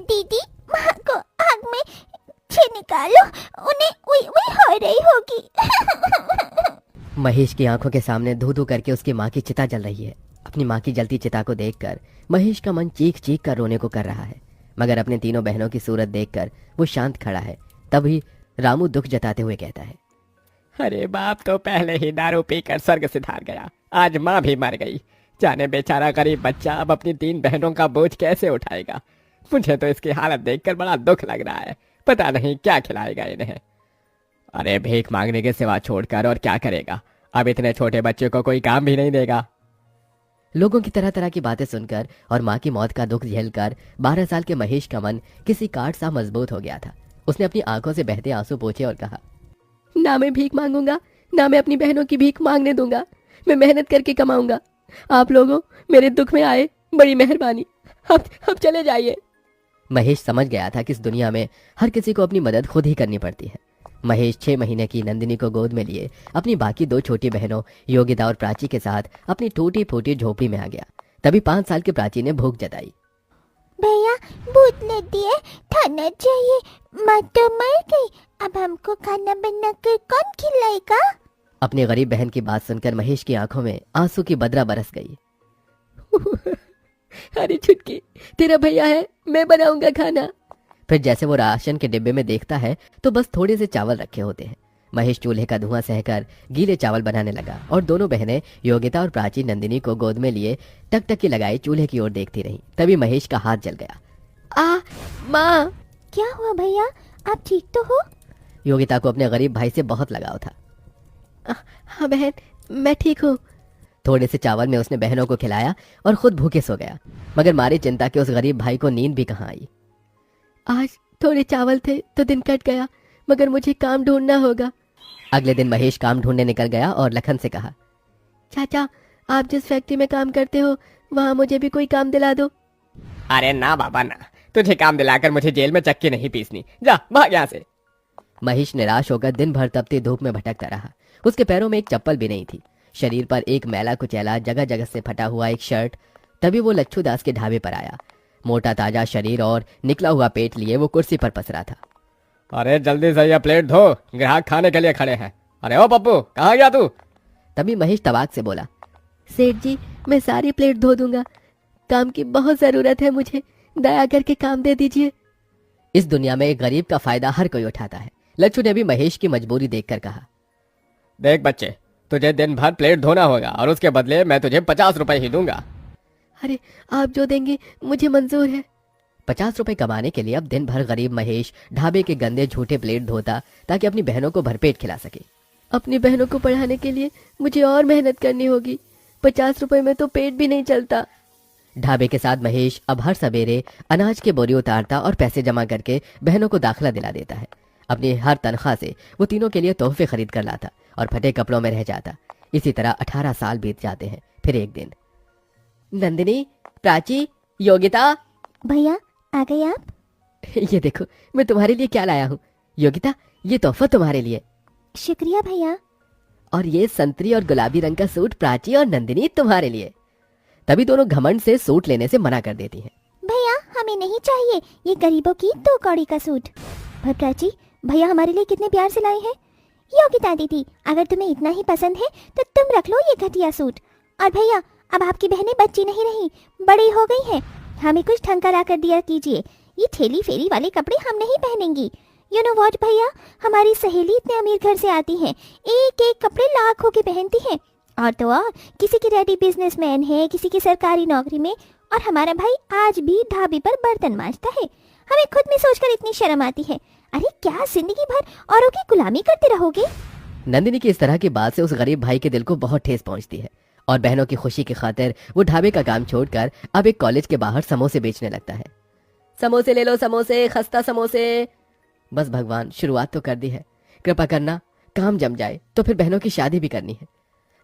दीदी माँ को आग में से निकालो, उन्हें उई उई हो रही होगी। महेश की आंखों के सामने धू धू करके उसकी माँ की चिता जल रही है। अपनी माँ की जलती चिता को देखकर महेश का मन चीख चीख कर रोने को कर रहा है, मगर अपने तीनों बहनों की सूरत देखकर वो शांत खड़ा है। तभी रामू दुख जताते हुए कहता है, अरे बाप तो पहले ही दारू पीकर स्वर्ग सिधार गया, आज माँ भी मर गई। जाने बेचारा गरीब बच्चा अब अपनी 3 बहनों का बोझ कैसे उठाएगा। मुझे तो इसकी हालत देखकर बड़ा दुख लग रहा है, पता नहीं क्या खिलाएगा इन्हें। अरे भीख मांगने के सिवा छोड़कर और क्या करेगा, अब इतने छोटे बच्चे को कोई काम भी नहीं देगा। लोगों की तरह तरह की बातें सुनकर और माँ की मौत का दुख झेलकर 12 साल के महेश का मन किसी काठ सा मजबूत हो गया था। उसने अपनी आंखों से बहते आंसू पोंछे और कहा, ना मैं भीख मांगूंगा, ना मैं अपनी बहनों की भीख मांगने दूंगा। मैं मेहनत करके कमाऊंगा। आप लोगों मेरे दुख में आए, बड़ी मेहरबानी। अब चले जाइए। महेश समझ गया था कि इस दुनिया में हर किसी को अपनी मदद खुद ही करनी पड़ती है। महेश 6 महीने की नंदिनी को गोद में लिए अपनी बाकी 2 छोटी बहनों योगिता और प्राची के साथ अपनी टूटी फूटी झोपड़ी में आ गया। तभी 5 साल की प्राची ने भूख जताई। भैया भूख लगी है, खाना चाहिए, माँ तो मर गई, अब हमको खाना बना कर कौन खिलाएगा? अपनी गरीब बहन की बात सुनकर महेश की आंखों में आंसू की बदरा बरस गई। अरे छुटकी, तेरा भैया है, मैं बनाऊंगा खाना। फिर जैसे वो राशन के डिब्बे में देखता है तो बस थोड़े से चावल रखे होते हैं। महेश चूल्हे का धुआं सहकर गीले चावल बनाने लगा और दोनों बहनें योगिता और प्राची नंदिनी को गोद में लिए टकटकी लगाए चूल्हे की ओर देखती रहीं। तभी महेश का हाथ जल गया। माँ! क्या हुआ भैया, आप ठीक तो हो? योगिता को अपने गरीब भाई से बहुत लगाव था। हाँ बहन, मैं ठीक हूँ। थोड़े से चावल में उसने बहनों को खिलाया और खुद भूखे सो गया, मगर मारी चिंता के उस गरीब भाई को नींद भी कहाँ आई। आज थोड़े चावल थे तो दिन कट गया, मगर मुझे काम ढूंढना होगा। अगले दिन महेश काम ढूंढने निकल गया और लखन से कहा, चाचा आप जिस फैक्ट्री में काम करते हो वहां मुझे भी कोई काम दिला दो। अरे ना बाबा ना, तुझे काम दिलाकर मुझे जेल में चक्की नहीं पीसनी, जा भाग यहाँ से। महेश निराश होकर दिन भर तपती धूप में भटकता रहा। उसके पैरों में एक चप्पल भी नहीं थी, शरीर पर एक मैला कुचैला जगह जगह से फटा हुआ एक शर्ट। तभी वो लच्छू दास के ढाबे पर आया। मोटा ताजा शरीर और निकला हुआ पेट लिए वो कुर्सी पर पसरा था। अरे जल्दी से ये प्लेट धो, ग्राहक खाने के लिए खड़े हैं। अरे ओ पप्पू, कहाँ गया तू? तभी महेश तबाक से बोला, सेठ जी मैं सारी प्लेट धो दूंगा, काम की बहुत जरूरत है मुझे, दया करके काम दे दीजिए। इस दुनिया में एक गरीब का फायदा हर कोई उठाता है। लच्छू ने भी महेश की मजबूरी देखकर कहा, देख बच्चे, तुझे दिन भर प्लेट धोना होगा और उसके बदले मैं तुझे 50 रुपए ही दूंगा। अरे आप जो देंगे मुझे मंजूर है। 50 रुपए कमाने के लिए अब दिन भर गरीब महेश ढाबे के गंदे झूठे प्लेट धोता ताकि अपनी बहनों को भरपेट खिला सके। अपनी बहनों को पढ़ाने के लिए मुझे और मेहनत करनी होगी, 50 रुपए में तो पेट भी नहीं चलता। ढाबे के साथ महेश अब हर सवेरे अनाज के बोरी उतारता और पैसे जमा करके बहनों को दाखिला दिला देता है। अपनी हर तनख्वाह से वो तीनों के लिए तोहफे खरीद कर लाता और फटे कपड़ों में रह जाता। इसी तरह 18 साल बीत जाते हैं। फिर एक दिन, नंदिनी, प्राची, योगिता। भैया आ गए आप? ये देखो मैं तुम्हारे लिए क्या लाया हूँ। योगिता, ये तोहफा तुम्हारे लिए। शुक्रिया भैया। और ये संतरी और गुलाबी रंग का सूट प्राची और नंदिनी तुम्हारे लिए। तभी दोनों घमंड से सूट लेने से मना कर देती हैं। भैया हमें नहीं चाहिए ये गरीबों की 2 कौड़ी का सूट। पर प्राची, भैया हमारे लिए कितने प्यार से लाए हैं। योगिता दीदी, अगर तुम्हें इतना ही पसंद है तो तुम रख लो ये घटिया सूट। और भैया अब आपकी बहनें बच्ची नहीं रही, बड़ी हो गई हैं, हमें कुछ ढंग का ला कर दिया कीजिए। ये ठेली फेरी वाले कपड़े हम नहीं पहनेंगी। यू नो व्हाट भैया, हमारी सहेली इतने अमीर घर से आती हैं, एक एक कपड़े लाखों के पहनती हैं। और तो और किसी की डैडी बिजनेसमैन है, किसी की सरकारी नौकरी में, और हमारा भाई आज भी ढाबे पर बर्तन मांजता है। हमें खुद में सोचकर इतनी शर्म आती है। अरे क्या जिंदगी भर औरों की गुलामी करते रहोगे? नंदिनी की इस तरह की बात से उस गरीब भाई के दिल को बहुत ठेस पहुंचती है और बहनों की खुशी की खातिर वो ढाबे का काम छोड़कर अब एक कॉलेज के बाहर समोसे बेचने लगता है। समोसे ले लो, समोसे, खस्ता समोसे। बस भगवान, शुरुआत तो कर दी है, कृपा करना काम जम जाए तो फिर बहनों की शादी भी करनी है।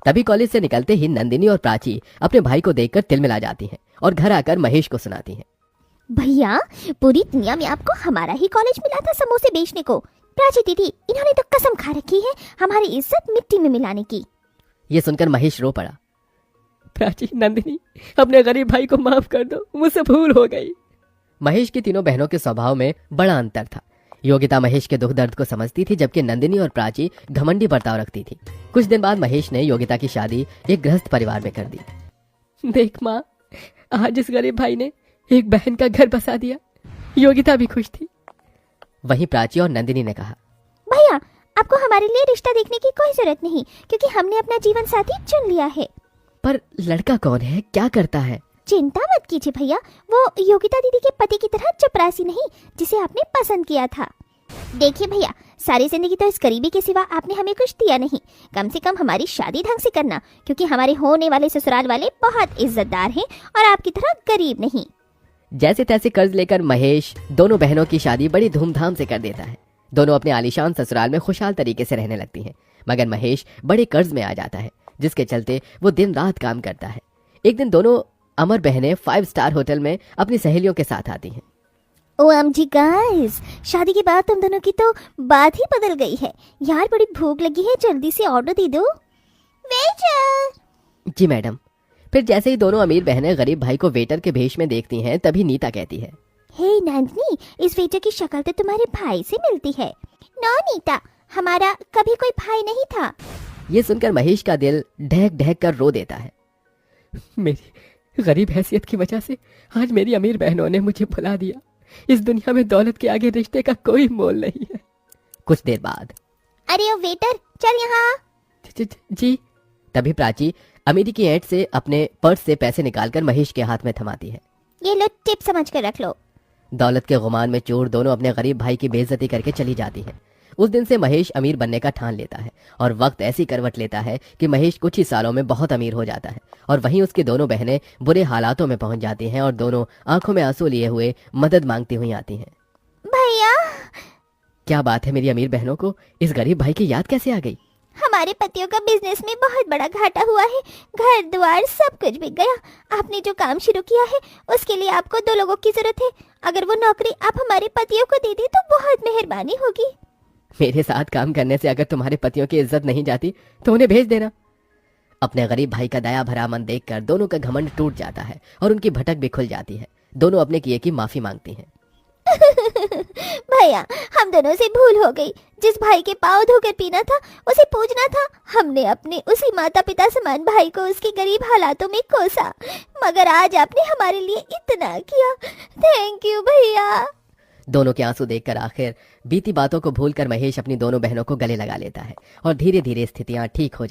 तभी कॉलेज से निकलते ही नंदिनी और प्राची अपने भाई को देखकर तिलमिला जाती हैं और घर आकर महेश को सुनाती हैं। भैया पूरी दुनिया में आपको हमारा ही कॉलेज मिला था समोसे बेचने को। प्राची दीदी, इन्होंने तो कसम खा रखी है हमारी इज्जत मिट्टी में मिलाने की। ये सुनकर महेश रो पड़ा। प्राची, नंदिनी, अपने गरीब भाई को माफ कर दो, मुझसे भूल हो गई। महेश की तीनों बहनों के स्वभाव में बड़ा अंतर था। योगिता महेश के दुख दर्द को समझती थी, जबकि नंदिनी और प्राची घमंडी बर्ताव रखती थी। कुछ दिन बाद महेश ने योगिता की शादी एक गृहस्थ परिवार में कर दी। देख माँ, आज इस गरीब भाई ने एक बहन का घर बसा दिया। योगिता भी खुश थी। वहीं प्राची और नंदिनी ने कहा, भैया आपको हमारे लिए रिश्ता देखने की कोई जरूरत नहीं, क्योंकि हमने अपना जीवन साथी चुन लिया है। पर लड़का कौन है, क्या करता है? चिंता मत कीजिए भैया, वो योगिता दीदी के पति की तरह चपरासी नहीं जिसे आपने पसंद किया था। देखिए भैया, सारी जिंदगी तो इस गरीबी के सिवा आपने हमें कुछ दिया नहीं। कम से कम हमारी शादी ढंग से करना, क्योंकि हमारे होने वाले ससुराल वाले बहुत इज्जतदार हैं और आपकी तरह गरीब नहीं। जैसे तैसे कर्ज लेकर महेश दोनों बहनों की शादी बड़ी धूमधाम से कर देता है। दोनों अपने आलीशान ससुराल में खुशहाल तरीके से रहने लगती हैं, मगर महेश बड़े कर्ज में आ जाता है, जिसके चलते वो दिन रात काम करता है। एक दिन दोनों अमर बहनें 5 स्टार होटल में अपनी सहेलियों के साथ आती हैं। OMG गाइस, शादी के बाद तुम दोनों की तो बात ही बदल गई है। यार बड़ी भूख लगी है, जल्दी से ऑर्डर दे दो। वेटर। जी मैडम। फिर जैसे ही दोनों अमीर बहनें गरीब भाई को वेटर के भेष में देखती हैं, तभी नीता कहती है, हे नंदिनी, इस वेटर की शक्ल तो तुम्हारे भाई से मिलती है। नो नीता, हमारा कभी कोई भाई नहीं था। ये सुनकर महेश का दिल ढहक ढहक कर रो देता है। मेरी गरीब हैसियत की वजह से आज मेरी अमीर बहनों ने मुझे भुला दिया। इस दुनिया में दौलत के आगे रिश्ते का कोई मोल नहीं है। कुछ देर बाद, अरे ओ वेटर, चल यहाँ। जी। तभी प्राची अमीरी की ऐंठ से अपने पर्स से पैसे निकालकर महेश के हाथ में थमाती है। ये लो, टिप समझ कर रख लो। दौलत के गुमान में चोर दोनों अपने गरीब भाई की बेइज्जती करके चली जाती हैं। उस दिन से महेश अमीर बनने का ठान लेता है और वक्त ऐसी करवट लेता है कि महेश कुछ ही सालों में बहुत अमीर हो जाता है और वहीं उसकी दोनों बहनें बुरे हालातों में पहुंच जाती हैं और दोनों आंखों में आंसू लिए हुए मदद मांगती हुई आती हैं। भैया, क्या बात है, मेरी अमीर बहनों को इस गरीब भाई की याद कैसे आ गई? हमारे पतियों का बिजनेस में बहुत बड़ा घाटा हुआ है। घर द्वार सब कुछ बिक गया। आपने जो काम शुरू किया है उसके लिए आपको 2 लोगों की जरूरत है। अगर वो नौकरी आप हमारे पतियों को दे दी तो बहुत मेहरबानी होगी। मेरे साथ काम करने से अगर तुम्हारे पतियों की इज्जत नहीं जाती तो उन्हें भेज देना। अपने गरीब भाई का दया भरा मन देखकर दोनों का घमंड टूट जाता है और उनकी भटक भी खुल जाती है। दोनों अपने किए की माफी मांगती हैं। भैया, हम दोनों से भूल हो गई। जिस भाई के पाँव धोकर पीना था उसे पूजना था। हमने अपने उसी माता पिता समान भाई को उसके गरीब हालातों में कोसा, मगर आज आपने हमारे लिए इतना किया। थैंक यू भैया। दोनों के आंसू देखकर आखिर बीती बातों को भूलकर महेश अपनी दोनों बहनों को गले लगा लेता है और धीरे धीरे स्थितियां ठीक हो जाती